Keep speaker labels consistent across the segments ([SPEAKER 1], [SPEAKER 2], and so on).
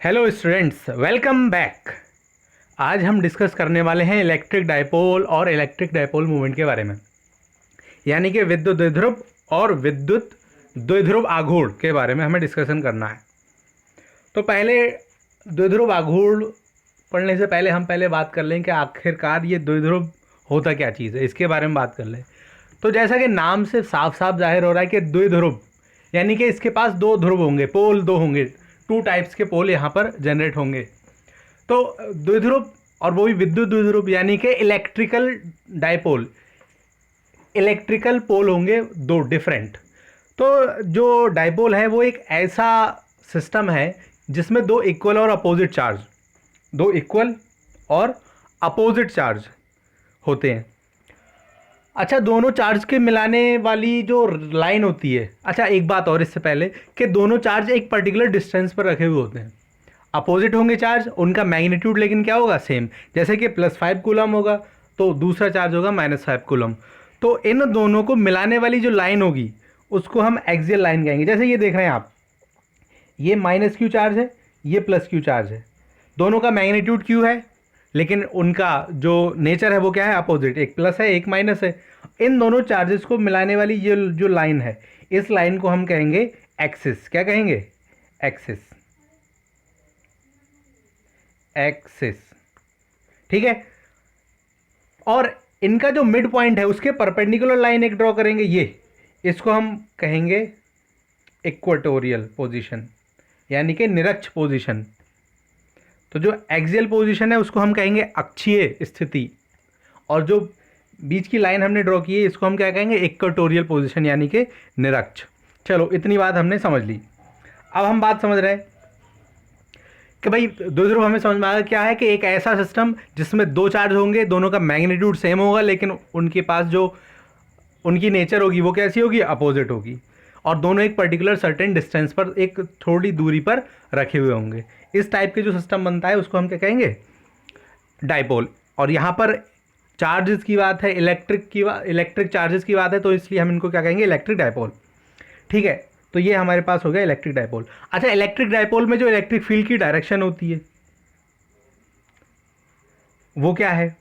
[SPEAKER 1] Hello students, welcome back. आज हम discuss करने वाले हैं इलेक्ट्रिक डायपोल और इलेक्ट्रिक डायपोल मूवमेंट के बारे में, यानी कि विद्युत द्विध्रुव और विद्युत द्विध्रुव आघूर्ण के बारे में हमें डिस्कशन करना है। तो पहले द्विध्रुव आघूर्ण पढ़ने से पहले हम बात कर लें कि आखिरकार ये द्विध्रुव होता क्या चीज़ है, इसके बारे में बात कर लें। तो जैसा कि नाम से साफ साफ जाहिर हो रहा है कि द्विध्रुव यानी कि इसके पास दो ध्रुव होंगे, पोल दो होंगे, टू टाइप्स के पोल यहाँ पर जनरेट होंगे। तो द्विध्रुव, और वो भी विद्युत द्विध्रुव, यानी कि इलेक्ट्रिकल डायपोल, इलेक्ट्रिकल पोल होंगे दो डिफरेंट। तो जो डायपोल है वो एक ऐसा सिस्टम है जिसमें दो इक्वल और अपोजिट चार्ज, दो इक्वल और अपोजिट चार्ज होते हैं। अच्छा, दोनों चार्ज के मिलाने वाली जो लाइन होती है, अच्छा एक बात और इससे पहले कि दोनों चार्ज एक पर्टिकुलर डिस्टेंस पर रखे हुए होते हैं। अपोजिट होंगे चार्ज, उनका मैग्नीट्यूड लेकिन क्या होगा, सेम। जैसे कि +5 कूलम होगा तो दूसरा चार्ज होगा -5 कूलम। तो इन दोनों को मिलाने वाली जो लाइन होगी उसको हम एक्सियल लाइन कहेंगे। जैसे ये देख रहे हैं आप, ये -q चार्ज है, ये +q चार्ज है, दोनों का मैग्नीट्यूड q है, लेकिन उनका जो नेचर है वो क्या है, अपोजिट, एक प्लस है एक माइनस है। इन दोनों चार्जेस को मिलाने वाली ये जो लाइन है, इस लाइन को हम कहेंगे एक्सिस। क्या कहेंगे? एक्सिस, एक्सिस, ठीक है। और इनका जो मिड पॉइंट है उसके परपेंडिकुलर लाइन एक ड्रॉ करेंगे, ये इसको हम कहेंगे इक्वेटोरियल पोजीशन, यानी कि निरक्ष पोजीशन। तो जो एक्सियल पोजीशन है उसको हम कहेंगे अक्षीय स्थिति, और जो बीच की लाइन हमने ड्रॉ की है इसको हम क्या कहेंगे, इक्वेटोरियल पोजीशन, यानी कि निरक्ष। चलो, इतनी बात हमने समझ ली। अब हम बात समझ रहे हैं कि भाई द्विध्रुव हमें समझ में आ गया क्या है, कि एक ऐसा सिस्टम जिसमें दो चार्ज होंगे, दोनों का मैग्नीट्यूड सेम होगा, लेकिन उनके पास जो उनकी नेचर होगी वो कैसी होगी, अपोजिट होगी, और दोनों एक पर्टिकुलर सर्टेन डिस्टेंस पर, एक थोड़ी दूरी पर रखे हुए होंगे। इस टाइप के जो सिस्टम बनता है उसको हम क्या कहेंगे, डायपोल। और यहाँ पर चार्जेस की बात है, इलेक्ट्रिक चार्जेस की बात है, तो इसलिए हम इनको क्या कहेंगे, इलेक्ट्रिक डायपोल। ठीक है, तो ये हमारे पास हो गया इलेक्ट्रिक डायपोल। अच्छा, इलेक्ट्रिक डायपोल में जो इलेक्ट्रिक फील्ड की डायरेक्शन होती है वो क्या है?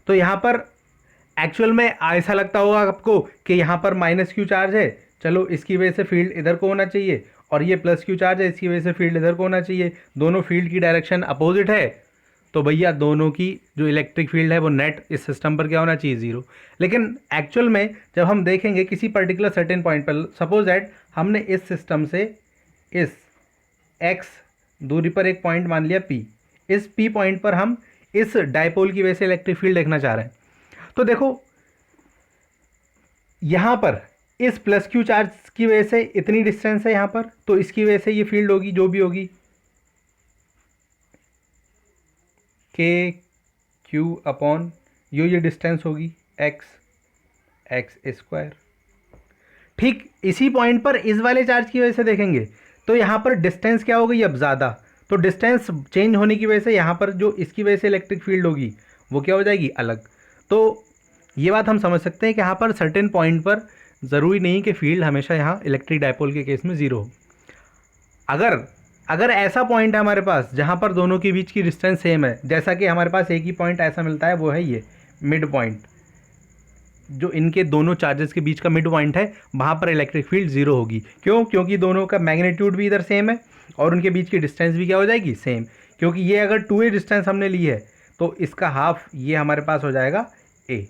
[SPEAKER 1] तो यहाँ पर एक्चुअल में ऐसा लगता होगा आपको कि यहाँ पर -q चार्ज है, चलो इसकी वजह से फील्ड इधर को होना चाहिए, और ये +q चार्ज है, इसकी वजह से फील्ड इधर को होना चाहिए। दोनों फील्ड की डायरेक्शन अपोजिट है, तो भैया दोनों की जो इलेक्ट्रिक फील्ड है वो नेट इस सिस्टम पर क्या होना चाहिए, 0। लेकिन एक्चुअल में जब हम देखेंगे किसी पर्टिकुलर सर्टेन पॉइंट पर, सपोज दैट हमने इस सिस्टम से इस x दूरी पर एक पॉइंट मान लिया P, इस P पॉइंट पर हम इस डायपोल की वजह से इलेक्ट्रिक फील्ड देखना चाह रहे हैं। तो देखो यहाँ पर इस +q चार्ज की वजह से इतनी डिस्टेंस है यहाँ पर, तो इसकी वजह से ये फील्ड होगी जो भी होगी, के क्यू अपॉन ये डिस्टेंस होगी x स्क्वायर। ठीक इसी पॉइंट पर इस वाले चार्ज की वजह से देखेंगे तो यहाँ पर डिस्टेंस क्या हो गई, अब ज़्यादा, तो डिस्टेंस चेंज होने की वजह से यहाँ पर जो इसकी वजह से इलेक्ट्रिक फील्ड होगी वो क्या हो जाएगी, अलग। तो ये बात हम समझ सकते हैं कि यहाँ पर सर्टेन पॉइंट पर ज़रूरी नहीं कि फील्ड हमेशा यहाँ इलेक्ट्रिक डायपोल के केस में 0 हो। अगर ऐसा पॉइंट है हमारे पास जहाँ पर दोनों के बीच की डिस्टेंस सेम है, जैसा कि हमारे पास एक ही पॉइंट ऐसा मिलता है, वो है ये मिड पॉइंट, जो इनके दोनों चार्जेस के बीच का मिड पॉइंट है, वहाँ पर इलेक्ट्रिक फील्ड 0 होगी। क्यों? क्योंकि दोनों का मैग्नीट्यूड भी इधर सेम है और उनके बीच की डिस्टेंस भी क्या हो जाएगी, सेम। क्योंकि ये अगर 2a डिस्टेंस हमने ली है तो इसका हाफ ये हमारे पास हो जाएगा a।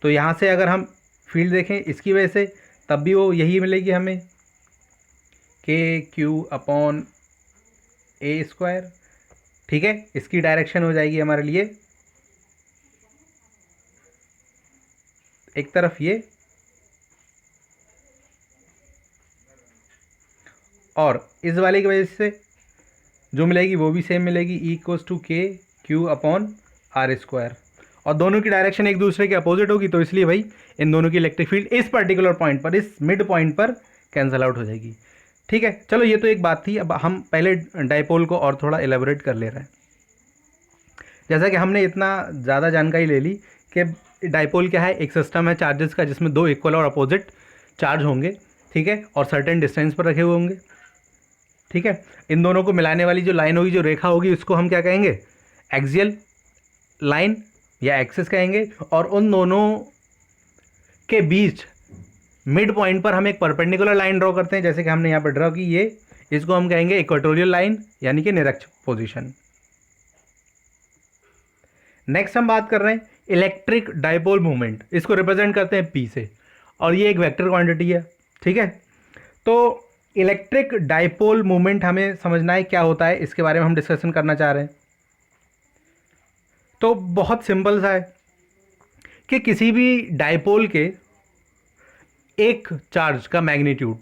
[SPEAKER 1] तो यहाँ से अगर हम फील्ड देखें इसकी वजह से, तब भी वो यही मिलेगी हमें, के क्यू अपॉन a स्क्वायर। ठीक है, इसकी डायरेक्शन हो जाएगी हमारे लिए एक तरफ ये, और इस वाले की वजह से जो मिलेगी वो भी सेम मिलेगी, E=KQ/R²। और दोनों की डायरेक्शन एक दूसरे के अपोजिट होगी, तो इसलिए भाई इन दोनों की इलेक्ट्रिक फील्ड इस पर्टिकुलर पॉइंट पर, इस मिड पॉइंट पर कैंसिल आउट हो जाएगी। ठीक है, चलो ये तो एक बात थी। अब हम पहले डायपोल को और थोड़ा एलेबोरेट कर ले रहे हैं। जैसा कि हमने इतना ज़्यादा जानकारी ले ली कि डायपोल क्या है, एक सिस्टम है चार्जेस का जिसमें दो इक्वल और अपोजिट चार्ज होंगे, ठीक है, और सर्टेन डिस्टेंस पर रखे हुए होंगे। ठीक है। इन दोनों को मिलाने वाली जो लाइन होगी, जो रेखा होगी, उसको हम क्या कहेंगे, एक्सियल लाइन या एक्सिस कहेंगे। और उन दोनों के बीच मिड पॉइंट पर हम एक परपेंडिकुलर लाइन ड्रॉ करते हैं, जैसे कि हमने यहाँ पर ड्रॉ की ये, इसको हम कहेंगे इक्वेटोरियल लाइन यानी कि निरक्ष पोजीशन। नेक्स्ट हम बात कर रहे हैं इलेक्ट्रिक डाइपोल मूवमेंट, इसको रिप्रेजेंट करते हैं P से, और ये एक वेक्टर क्वांटिटी है, ठीक है। तो इलेक्ट्रिक डाइपोल मूवमेंट हमें समझना है क्या होता है, इसके बारे में हम डिस्कशन करना चाह रहे हैं। तो बहुत सिंपल सा है कि किसी भी डाइपोल के एक चार्ज का मैग्नीट्यूड,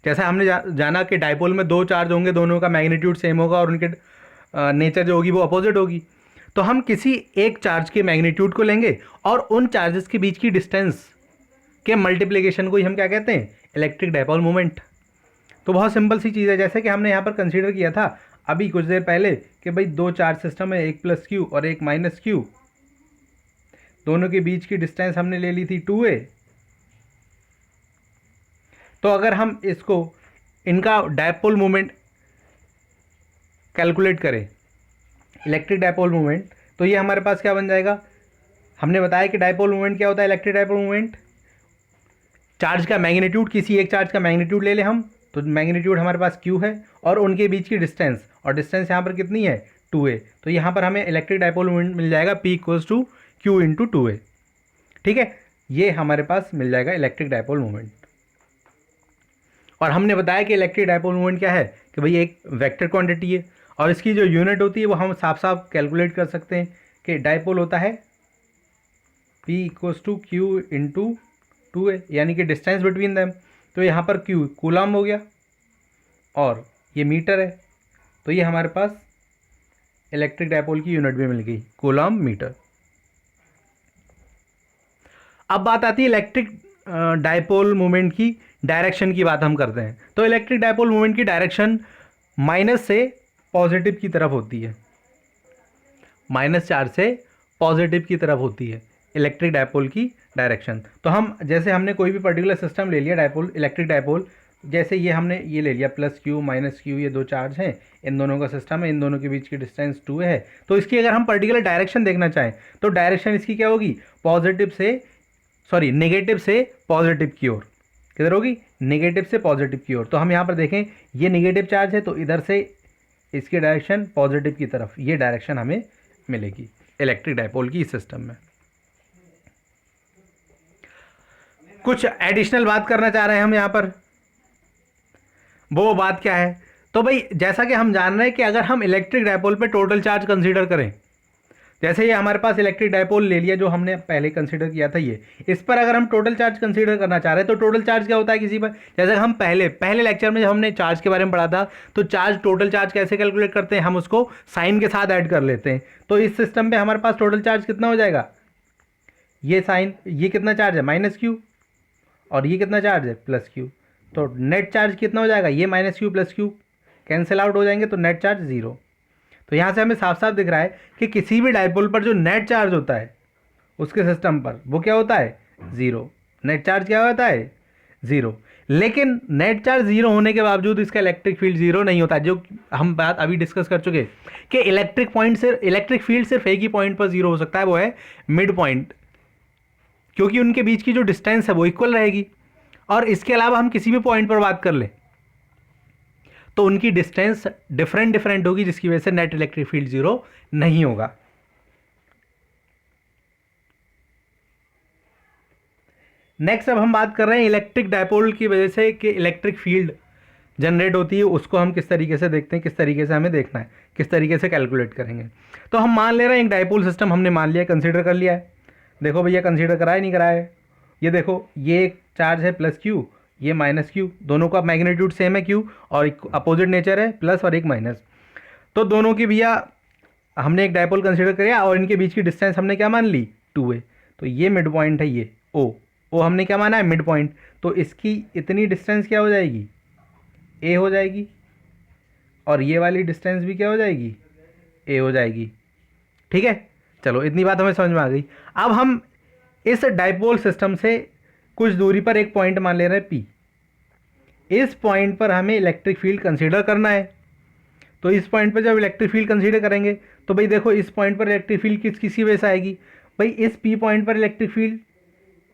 [SPEAKER 1] जैसे हमने जाना कि डाइपोल में दो चार्ज होंगे, दोनों का मैग्नीट्यूड सेम होगा और उनके नेचर जो होगी वो अपोजिट होगी। तो हम किसी एक चार्ज के मैग्नीट्यूड को लेंगे और उन चार्जेस के बीच की डिस्टेंस के मल्टीप्लिकेशन को ही हम क्या कहते हैं, इलेक्ट्रिक डाइपोल मूवमेंट। तो बहुत सिंपल सी चीज़ है, जैसे कि हमने यहाँ पर कंसीडर किया था अभी कुछ देर पहले कि भाई दो चार्ज सिस्टम है, एक प्लस क्यू और एक माइनस क्यू, दोनों के बीच की डिस्टेंस हमने ले ली थी 2a। तो अगर हम इसको इनका डाइपोल मूवमेंट कैलकुलेट करें, इलेक्ट्रिक डाइपोल मूवमेंट, तो ये हमारे पास क्या बन जाएगा, हमने बताया कि डाइपोल मूवमेंट क्या होता है, इलेक्ट्रिक डाइपोल मूवमेंट, चार्ज का मैग्नीट्यूड, किसी एक चार्ज का मैग्नीट्यूड ले लें हम, तो मैग्नीट्यूड हमारे पास q है और उनके बीच की डिस्टेंस, और डिस्टेंस यहाँ पर कितनी है 2a। तो यहाँ पर हमें इलेक्ट्रिक डाइपोल मूवमेंट मिल जाएगा P equals to q into 2a, ठीक है। ये हमारे पास मिल जाएगा इलेक्ट्रिक डाइपोल मूवमेंट। और हमने बताया कि इलेक्ट्रिक डाइपोल मूवमेंट क्या है कि भाई एक वेक्टर क्वांटिटी है, और इसकी जो यूनिट होती है वो हम साफ साफ कैलकुलेट कर सकते हैं कि डाइपोल होता है P equals to q into 2a, यानी कि डिस्टेंस बिटवीन दैम। तो यहाँ पर q कूलम हो गया और ये मीटर है, तो ये हमारे पास इलेक्ट्रिक डाइपोल की यूनिट भी मिल गई, कूलम मीटर। अब बात आती है इलेक्ट्रिक डाइपोल मूवमेंट की डायरेक्शन की बात हम करते हैं। तो इलेक्ट्रिक डाइपोल मूवमेंट की डायरेक्शन माइनस से पॉजिटिव की तरफ होती है, माइनस चार्ज से पॉजिटिव की तरफ होती है इलेक्ट्रिक डाइपोल की डायरेक्शन। तो हम जैसे हमने कोई भी पर्टिकुलर सिस्टम ले लिया डाइपोल, इलेक्ट्रिक डाइपोल, जैसे ये हमने ये ले लिया प्लस क्यू माइनस क्यू, ये दो चार्ज हैं, इन दोनों का सिस्टम है, इन दोनों के बीच की डिस्टेंस 2 है। तो इसकी अगर हम पर्टिकुलर डायरेक्शन देखना चाहें तो डायरेक्शन इसकी क्या होगी, नेगेटिव से पॉजिटिव की ओर। किधर होगी, नेगेटिव से पॉजिटिव की ओर। तो हम यहाँ पर देखें ये नेगेटिव चार्ज है, तो इधर से इसकी डायरेक्शन पॉजिटिव की तरफ, ये डायरेक्शन हमें मिलेगी इलेक्ट्रिक डाइपोल की इस सिस्टम में। कुछ एडिशनल बात करना चाह रहे हैं हम यहाँ पर, वो बात क्या है, तो भाई जैसा कि हम जान रहे हैं कि अगर हम इलेक्ट्रिक डाइपोल पे टोटल चार्ज कंसीडर करें, जैसे ये हमारे पास इलेक्ट्रिक डाइपोल ले लिया जो हमने पहले कंसीडर किया था, ये इस पर अगर हम टोटल चार्ज कंसीडर करना चाह रहे हैं तो टोटल चार्ज क्या होता है किसी पर, जैसे हम पहले लेक्चर में जब हमने चार्ज के बारे में पढ़ा था, तो चार्ज टोटल चार्ज कैसे कैलकुलेट करते हैं, हम उसको साइन के साथ ऐड कर लेते हैं। तो इस सिस्टम पे हमारे पास टोटल चार्ज कितना हो जाएगा, ये साइन, ये कितना चार्ज है माइनस क्यू, और ये कितना चार्ज है प्लस क्यू। तो नेट चार्ज कितना हो जाएगा, ये minus Q plus Q cancel out हो जाएंगे, तो नेट चार्ज 0। तो यहाँ से हमें साफ साफ दिख रहा है कि किसी भी डाइपोल पर जो नेट चार्ज होता है उसके सिस्टम पर, वो क्या होता है 0। नेट चार्ज क्या होता है 0। लेकिन नेट चार्ज 0 होने के बावजूद इसका इलेक्ट्रिक फील्ड 0 नहीं होता, जो हम बात अभी डिस्कस कर चुके कि इलेक्ट्रिक फील्ड सिर्फ एक ही पॉइंट पर 0 हो सकता है, वो है मिड पॉइंट, क्योंकि उनके बीच की जो डिस्टेंस है वो इक्वल रहेगी। और इसके अलावा हम किसी भी पॉइंट पर बात कर लें तो उनकी डिस्टेंस डिफरेंट होगी, जिसकी वजह से नेट इलेक्ट्रिक फील्ड 0 नहीं होगा। नेक्स्ट अब हम बात कर रहे हैं इलेक्ट्रिक डाइपोल की वजह से कि इलेक्ट्रिक फील्ड जनरेट होती है, उसको हम किस तरीके से देखते हैं, किस तरीके से हमें देखना है, किस तरीके से कैलकुलेट करेंगे। तो हम मान ले रहे हैं एक डाइपोल सिस्टम हमने मान लिया, कंसीडर कर लिया है। देखो भैया कंसीडर कराया नहीं कराया है, ये देखो ये एक चार्ज है प्लस क्यू, ये माइनस क्यू, दोनों का मैग्नीट्यूड सेम है क्यू, और एक अपोजिट नेचर है प्लस और एक माइनस। तो दोनों की भैया हमने एक डाइपोल कंसीडर किया और इनके बीच की डिस्टेंस हमने क्या मान ली 2a। तो ये मिड पॉइंट है, ये ओ हमने क्या माना है मिड पॉइंट, तो इसकी इतनी डिस्टेंस क्या हो जाएगी a हो जाएगी, और ये वाली डिस्टेंस भी क्या हो जाएगी a हो जाएगी। ठीक है, चलो इतनी बात हमें समझ में आ गई। अब हम इस डाइपोल सिस्टम से कुछ दूरी पर एक पॉइंट मान ले रहे हैं P। इस पॉइंट पर हमें इलेक्ट्रिक फील्ड कंसीडर करना है। तो इस पॉइंट पर जब इलेक्ट्रिक फील्ड कंसीडर करेंगे तो भाई देखो इस पॉइंट पर इलेक्ट्रिक फील्ड किसी वजह से आएगी, भाई इस पी पॉइंट पर इलेक्ट्रिक फील्ड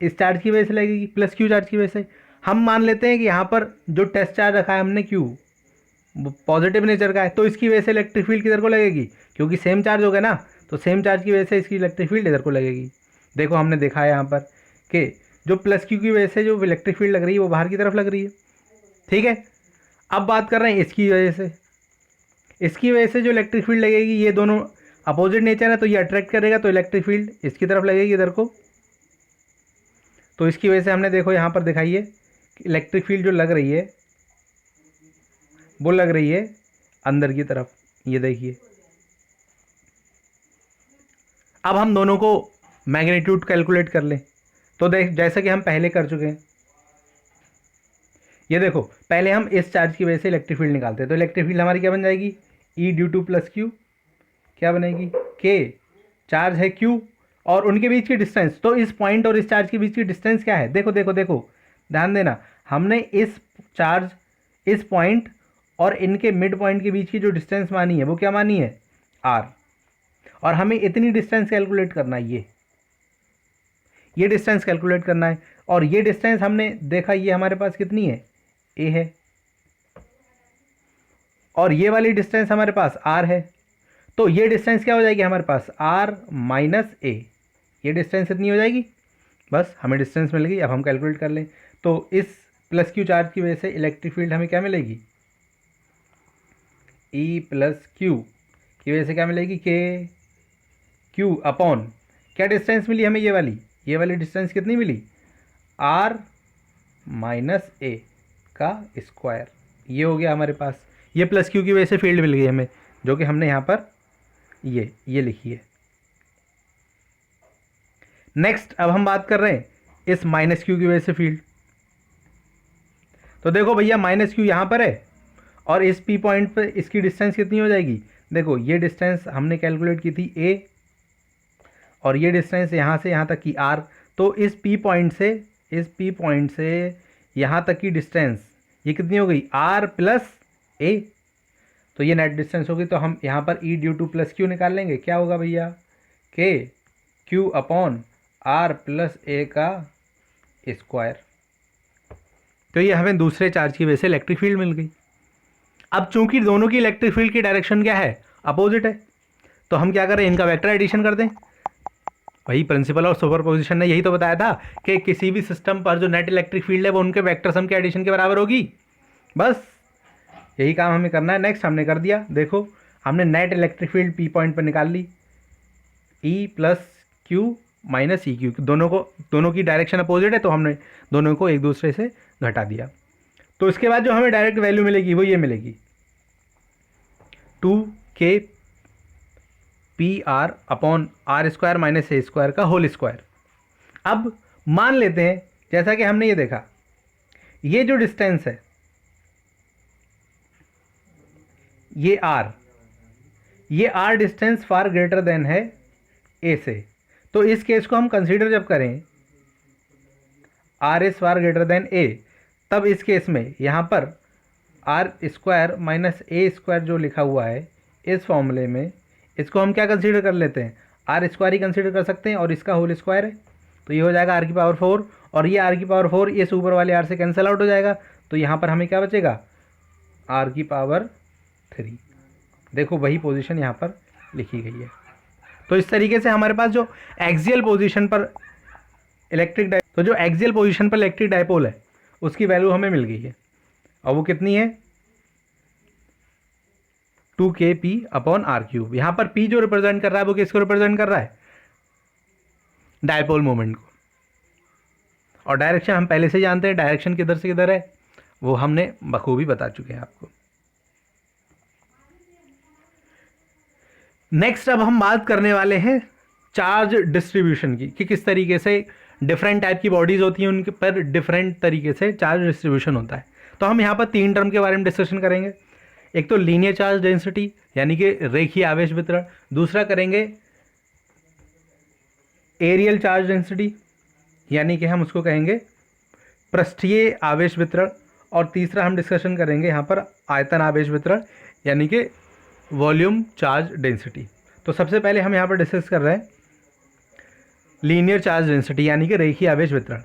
[SPEAKER 1] इस चार्ज की वजह से लगेगी, प्लस क्यू चार्ज की वजह से। हम मान लेते हैं कि यहाँ पर जो टेस्ट चार्ज रखा है हमने क्यू पॉजिटिव नेचर का है, तो इसकी वजह से इलेक्ट्रिक फील्ड किधर को लगेगी, क्योंकि सेम चार्ज हो गया ना, तो सेम चार्ज की वजह से इसकी इलेक्ट्रिक फील्ड इधर को लगेगी। देखो हमने देखा है यहाँ पर कि जो प्लस क्यू की वजह से जो इलेक्ट्रिक फील्ड लग रही है वो बाहर की तरफ लग रही है, ठीक है। अब बात कर रहे हैं इसकी वजह से, इसकी वजह से जो इलेक्ट्रिक फील्ड लगेगी, ये दोनों अपोजिट नेचर है तो ये अट्रैक्ट करेगा, तो इलेक्ट्रिक फील्ड इसकी तरफ लगेगी इधर को। तो इसकी वजह से हमने देखो यहाँ पर दिखाई है इलेक्ट्रिक फील्ड जो लग रही है वो लग रही है अंदर की तरफ, ये देखिए। अब हम दोनों को मैग्नीट्यूड कैलकुलेट कर लें, तो देख जैसा कि हम पहले कर चुके हैं, ये देखो पहले हम इस चार्ज की वजह से इलेक्ट्रिक फील्ड निकालते हैं, तो इलेक्ट्रिक फील्ड हमारी क्या बन जाएगी, ई ड्यू टू प्लस क्यू, क्या बनेगी, के चार्ज है क्यू और उनके बीच की डिस्टेंस, तो इस पॉइंट और इस चार्ज के बीच की डिस्टेंस क्या है, देखो देखो देखो ध्यान देना, हमने इस चार्ज इस पॉइंट और इनके मिड पॉइंट के बीच की जो डिस्टेंस मानी है वो क्या मानी है, आर, और हमें इतनी डिस्टेंस कैलकुलेट करना है, ये डिस्टेंस कैलकुलेट करना है। और ये डिस्टेंस हमने देखा ये हमारे पास कितनी है, ए है, और ये वाली डिस्टेंस हमारे पास आर है, तो ये डिस्टेंस क्या हो जाएगी हमारे पास, आर माइनस ए, ये डिस्टेंस इतनी हो जाएगी, बस हमें डिस्टेंस मिल गई। अब हम कैलकुलेट कर लें, तो इस प्लस क्यू चार्ज की वजह से इलेक्ट्रिक फील्ड हमें क्या मिलेगी, ई प्लस क्यू की वजह से क्या मिलेगी, के क्यू अपॉन क्या डिस्टेंस मिली हमें, ये वाली डिस्टेंस कितनी मिली, आर माइनस ए का स्क्वायर, ये हो गया हमारे पास, ये प्लस क्यू की वजह से फील्ड मिल गई हमें, जो कि हमने यहाँ पर ये लिखी है। नेक्स्ट अब हम बात कर रहे हैं इस माइनस क्यू की वजह से फील्ड, तो देखो भैया माइनस क्यू यहाँ पर है और इस पी पॉइंट पर इसकी डिस्टेंस कितनी हो जाएगी, देखो ये डिस्टेंस हमने कैलकुलेट की थी ए, और ये डिस्टेंस यहाँ से यहाँ तक की आर, तो इस पी पॉइंट से यहाँ तक की डिस्टेंस ये कितनी हो गई, आर प्लस ए, तो ये नेट डिस्टेंस होगी। तो हम यहाँ पर ई ड्यू टू प्लस क्यू निकाल लेंगे, क्या होगा भैया, के क्यू अपॉन आर प्लस ए का स्क्वायर, तो ये हमें दूसरे चार्ज की वजह से इलेक्ट्रिक फील्ड मिल गई। अब चूंकि दोनों की इलेक्ट्रिक फील्ड की डायरेक्शन क्या है, अपोजिट है, तो हम क्या करें, इनका वेक्टर एडिशन कर दें। वही प्रिंसिपल और सुपरपोजिशन ने यही तो बताया था कि किसी भी सिस्टम पर जो नेट इलेक्ट्रिक फील्ड है वो उनके वेक्टर सम के एडिशन के बराबर होगी, बस यही काम हमें करना है। नेक्स्ट हमने कर दिया, देखो हमने net electric field P point पर निकाल ली, E plus Q minus E Q, दोनों की डायरेक्शन अपोजिट है तो हमने दोनों को एक दूसरे से घटा दिया। तो इसके बाद जो हमें डायरेक्ट वैल्यू मिलेगी वो ये मिलेगी 2k P R upon R square minus A square का होल स्क्वायर। अब मान लेते हैं जैसा कि हमने ये देखा, ये जो डिस्टेंस है ये R distance far greater than है ए से, तो इस केस को हम कंसीडर जब करें R is far greater than A, तब इस केस में यहाँ पर R square minus A square जो लिखा हुआ है इस फॉर्मूले में, इसको हम क्या कंसीडर कर लेते हैं, आर स्क्वायर ही कंसीडर कर सकते हैं और इसका होल स्क्वायर है, तो ये हो जाएगा आर की पावर 4, और ये आर की पावर 4 इस ऊपर वाले आर से कैंसिल आउट हो जाएगा, तो यहाँ पर हमें क्या बचेगा, आर की पावर 3। देखो वही पोजीशन यहाँ पर लिखी गई है। तो इस तरीके से हमारे पास जो एक्सियल पोजीशन पर इलेक्ट्रिक डायपोल है उसकी वैल्यू हमें मिल गई है, और वो कितनी है 2kp अपॉन आर क्यूब। यहाँ पर p जो रिप्रेजेंट कर रहा है वो किसको रिप्रेजेंट कर रहा है, डायपोल मोमेंट को, और डायरेक्शन हम पहले से जानते हैं, डायरेक्शन किधर से किधर है वो हमने बखूबी बता चुके हैं आपको। नेक्स्ट अब हम बात करने वाले हैं चार्ज डिस्ट्रीब्यूशन की, कि किस तरीके से डिफरेंट टाइप की बॉडीज होती हैं उनके पर डिफरेंट तरीके से चार्ज डिस्ट्रीब्यूशन होता है। तो हम यहाँ पर 3 टर्म के बारे में डिस्कशन करेंगे, एक तो लीनियर चार्ज डेंसिटी यानी कि रेखीय आवेश वितरण, दूसरा करेंगे एरियल चार्ज डेंसिटी यानी कि हम उसको कहेंगे पृष्ठीय आवेश वितरण, और तीसरा हम डिस्कशन करेंगे यहाँ पर आयतन आवेश वितरण यानी कि वॉल्यूम चार्ज डेंसिटी। तो सबसे पहले हम यहाँ पर डिस्कस कर रहे हैं लीनियर चार्ज डेंसिटी यानी कि रेखीय आवेश वितरण।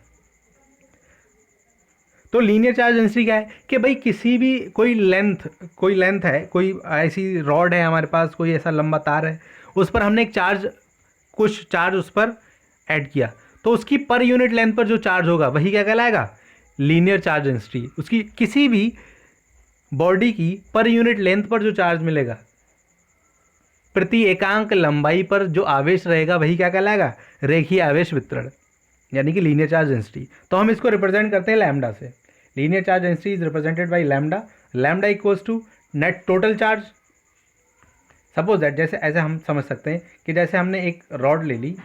[SPEAKER 1] तो लीनियर चार्ज डेंसिटी क्या है कि भाई किसी भी कोई लेंथ है, कोई ऐसी रॉड है हमारे पास, कोई ऐसा लंबा तार है, उस पर हमने कुछ चार्ज उस पर ऐड किया, तो उसकी पर यूनिट लेंथ पर जो चार्ज होगा वही क्या कहलाएगा, लीनियर चार्ज डेंसिटी। उसकी किसी भी बॉडी की पर यूनिट लेंथ पर जो चार्ज मिलेगा, प्रति एकांक लंबाई पर जो आवेश रहेगा वही क्या कहलाएगा, रेखीय आवेश वितरण यानी कि लीनियर चार्ज डेंसिटी। तो हम इसको रिप्रेजेंट करते हैं लैम्डा से। Linear charge density is represented by lambda. Lambda equals to net total charge. Suppose that, जैसे ऐसे हम समझ सकते हैं कि जैसे हमने एक रॉड ले ली,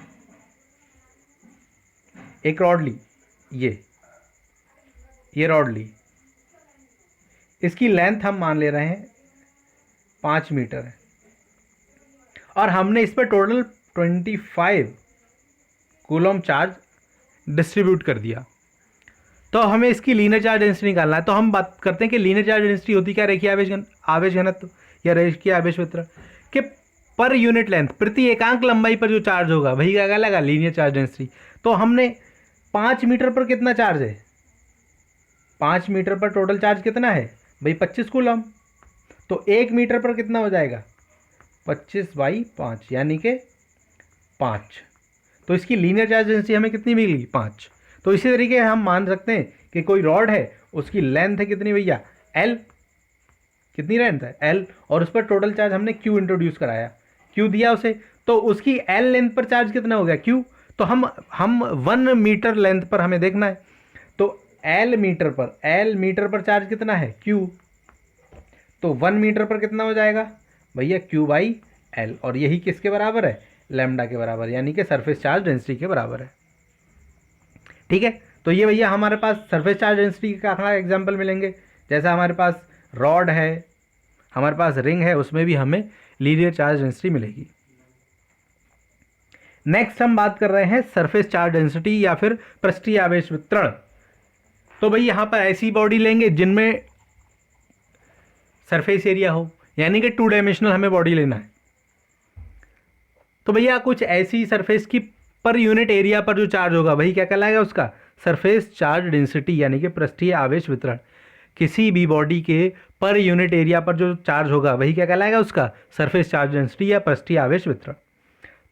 [SPEAKER 1] ये रॉड ली, इसकी लेंथ हम मान ले रहे हैं 5 मीटर है, और हमने इस पर टोटल 25 कूलम चार्ज डिस्ट्रीब्यूट कर दिया। तो हमें इसकी लीनियर चार्ज डेंसिटी निकालना है। तो हम बात करते हैं कि लीनियर चार्ज डेंसिटी होती क्या, रेखीय आवेश घनत्व या रेखीय आवेश वितरण के पर यूनिट लेंथ, प्रति एकांक लंबाई पर जो चार्ज होगा वही क्या कहलाएगा, लीनियर चार्ज डेंसिटी। तो हमने 5 मीटर पर कितना चार्ज है, 5 मीटर पर टोटल चार्ज कितना है भाई, 25 कूलम। तो 1 मीटर पर कितना हो जाएगा, 25/5 यानी कि 5। तो इसकी लीनियर चार्ज डेंसिटी हमें कितनी मिली, 5। तो इसी तरीके हम मान सकते हैं कि कोई रॉड है, उसकी लेंथ है कितनी भैया, L। कितनी लेंथ है, L, और उस पर टोटल चार्ज हमने Q इंट्रोड्यूस कराया, Q दिया उसे, तो उसकी L लेंथ पर चार्ज कितना हो गया, Q। तो हम 1 मीटर लेंथ पर हमें देखना है, तो L मीटर पर चार्ज कितना है, Q। तो 1 मीटर पर कितना हो जाएगा भैया, Q/L, और यही किसके बराबर है, लैम्डा के बराबर, यानी कि सरफेस चार्ज डेंसिटी के बराबर है। ठीक है, तो ये भैया हमारे पास सरफेस चार्ज डेंसिटी का एग्जांपल मिलेंगे। जैसा हमारे पास रॉड है, हमारे पास रिंग है, उसमें भी हमें लीनियर चार्ज डेंसिटी मिलेगी। नेक्स्ट हम बात कर रहे हैं सरफेस चार्ज डेंसिटी या फिर पृष्ठीय आवेश वितरण। तो भाई यहाँ पर ऐसी बॉडी लेंगे जिनमें सरफेस एरिया हो, यानी कि 2 डायमेंशनल हमें बॉडी लेना है। तो भैया कुछ ऐसी सरफेस की पर यूनिट एरिया पर जो चार्ज होगा वही क्या कहलाएगा, उसका सरफेस चार्ज डेंसिटी यानी कि पृष्ठीय आवेश वितरण। किसी भी बॉडी के पर यूनिट एरिया पर जो चार्ज होगा वही क्या कहलाएगा, उसका सरफेस चार्ज डेंसिटी या पृष्ठीय आवेश वितरण।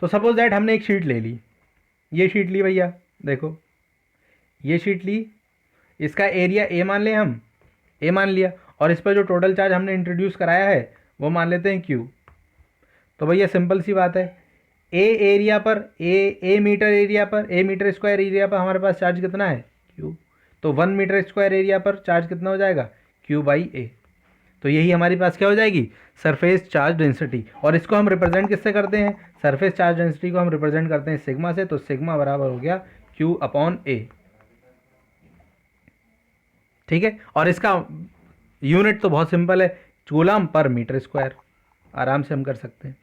[SPEAKER 1] तो सपोज दैट हमने एक शीट ले ली, ये शीट ली भैया, देखो ये शीट ली, इसका एरिया A मान लें हम, A मान लिया, और इस पर जो टोटल चार्ज हमने इंट्रोड्यूस कराया है वो मान लेते हैं Q। तो भैया सिंपल सी बात है, A मीटर स्क्वायर एरिया पर हमारे पास चार्ज कितना है, Q। तो 1 मीटर स्क्वायर एरिया पर चार्ज कितना हो जाएगा, Q/A। तो यही हमारे पास क्या हो जाएगी, सरफेस चार्ज डेंसिटी। और इसको हम रिप्रेजेंट किससे करते हैं, सरफेस चार्ज डेंसिटी को हम रिप्रेजेंट करते हैं सिग्मा से। तो सिग्मा बराबर हो गया Q/A। ठीक है, और इसका यूनिट तो बहुत सिंपल है, कूलम पर मीटर स्क्वायर, आराम से हम कर सकते हैं।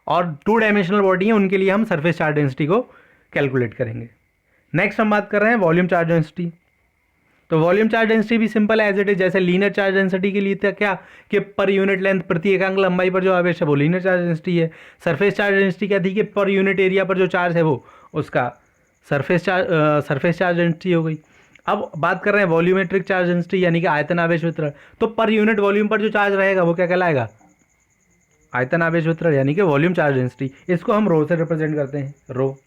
[SPEAKER 1] और 2 डायमेंशनल बॉडी है, उनके लिए हम सरफेस चार्ज डेंसिटी को कैलकुलेट करेंगे। नेक्स्ट हम बात कर रहे हैं वॉल्यूम चार्ज डेंसिटी। तो वॉल्यूम चार्ज डेंसिटी भी सिंपल है एज इट इज, जैसे लीनियर चार्ज डेंसिटी के लिए था क्या कि पर यूनिट लेंथ, प्रति एकांक लंबाई पर जो आवेश है वो लीनियर चार्ज डेंसिटी है। सरफेस चार्ज डेंसिटी क्या थी कि पर यूनिट एरिया पर जो चार्ज है वो उसका सरफेस चार्ज डेंसिटी हो गई। अब बात कर रहे हैं वॉल्यूमेट्रिक चार्ज डेंसिटी यानी कि आयतन आवेश वितरण। तो पर यूनिट वॉल्यूम पर जो चार्ज रहेगा वो क्या कहलाएगा, आयतन आवेश वितरण यानी कि वॉल्यूम चार्ज डेंसिटी। इसको हम रो से रिप्रेजेंट करते हैं, रो।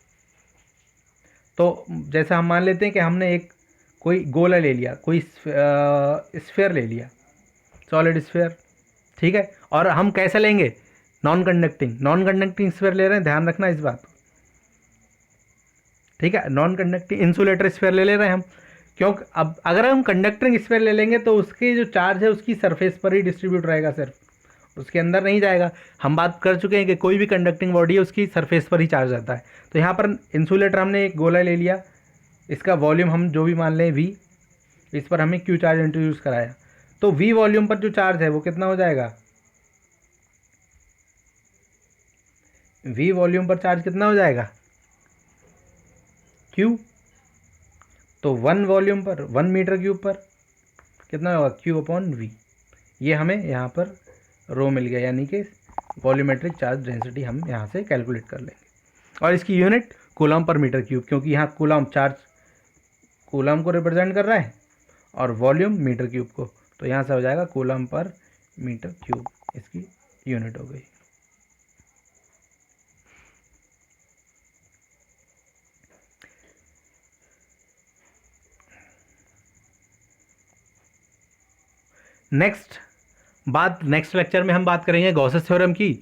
[SPEAKER 1] तो जैसे हम मान लेते हैं कि हमने एक कोई गोला ले लिया, कोई स्फेयर ले लिया, सॉलिड स्फेयर, ठीक है, और हम कैसे लेंगे, नॉन कंडक्टिंग स्फेयर ले रहे हैं, ध्यान रखना इस बात को, ठीक है। नॉन कंडक्टिंग इंसुलेटर स्फेयर ले रहे हैं हम, क्योंकि अब अगर हम कंडक्टिंग स्फेयर ले लेंगे तो उसके जो चार्ज है उसकी सरफेस पर ही डिस्ट्रीब्यूट रहेगा, सिर्फ उसके अंदर नहीं जाएगा। हम बात कर चुके हैं कि कोई भी कंडक्टिंग बॉडी है उसकी सरफेस पर ही चार्ज रहता है। तो यहाँ पर इंसुलेटर हमने एक गोला ले लिया, इसका वॉल्यूम हम जो भी मान लें V, इस पर हमें Q चार्ज इंट्रोड्यूस कराया। तो V वॉल्यूम पर जो चार्ज है वो कितना हो जाएगा, V वॉल्यूम पर चार्ज कितना हो जाएगा, Q। तो 1 वॉल्यूम पर 1 मीटर क्यूब पर कितना होगा, Q/V। ये हमें यहाँ पर रो मिल गया, यानी कि वॉल्यूमेट्रिक चार्ज डेंसिटी हम यहाँ से कैलकुलेट कर लेंगे। और इसकी unit coulomb per metre cube, क्योंकि यहाँ कूलम चार्ज कूलम को रिप्रेजेंट कर रहा है और वॉल्यूम मीटर क्यूब को, तो यहाँ से हो जाएगा कूलम पर मीटर क्यूब, इसकी यूनिट हो गई। नेक्स्ट लेक्चर में हम बात करेंगे गॉसेस थ्योरम की।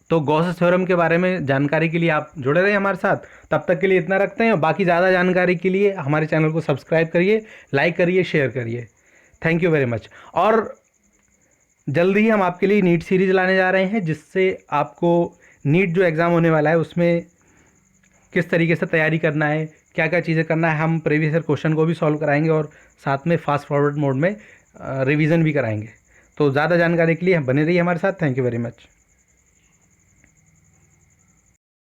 [SPEAKER 1] तो गॉसेस थ्योरम के बारे में जानकारी के लिए आप जुड़े रहिए हमारे साथ। तब तक के लिए इतना रखते हैं, और बाकी ज़्यादा जानकारी के लिए हमारे चैनल को सब्सक्राइब करिए, लाइक करिए, शेयर करिए। Thank you very much. और जल्दी ही हम आपके लिए नीट सीरीज़ लाने जा रहे हैं, जिससे आपको नीट जो एग्ज़ाम होने वाला है उसमें किस तरीके से तैयारी करना है, क्या क्या चीज़ें करना है, हम प्रीवियस ईयर क्वेश्चन को भी सॉल्व कराएंगे और साथ में फास्ट फॉरवर्ड मोड में रिवीजन भी कराएंगे। तो ज़्यादा जानकारी के लिए बने रहिए हमारे साथ। Thank you very much.